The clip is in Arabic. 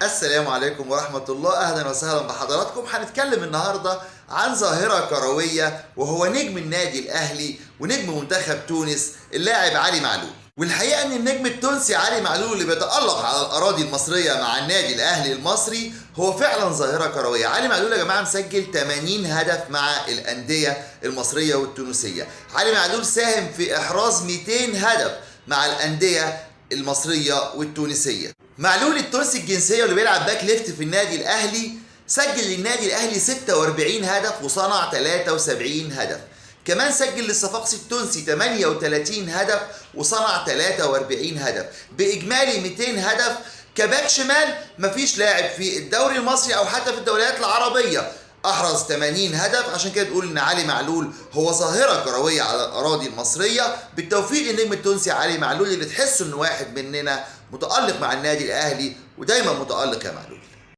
السلام عليكم ورحمة الله، أهلا وسهلا بحضراتكم. هنتكلم النهاردة عن ظاهرة كروية وهو نجم النادي الأهلي ونجم منتخب تونس اللاعب علي معلول. والحقيقة أن النجم التونسي علي معلول اللي بيتألق على الأراضي المصرية مع النادي الأهلي المصري هو فعلا ظاهرة كروية. علي معلول يا جماعة مسجل 80 هدف مع الأندية المصرية والتونسية. علي معلول ساهم في إحراز 200 هدف مع الأندية المصرية والتونسية. معلول التونسي الجنسية واللي بيلعب باك ليفت في النادي الأهلي سجل للنادي الأهلي 46 هدف وصنع 73 هدف. كمان سجل للصفاقسي التونسي 38 هدف وصنع 43 هدف، بإجمالي 200 هدف. كباك شمال مفيش لاعب في الدوري المصري أو حتى في الدوريات العربية أحرز 80 هدف. عشان كده تقول إن علي معلول هو ظاهرة كروية على الأراضي المصرية. بالتوفيق النجم التونسي علي معلول اللي تحسه إنه واحد مننا، متألق مع النادي الأهلي ودايما متألق يا معلول.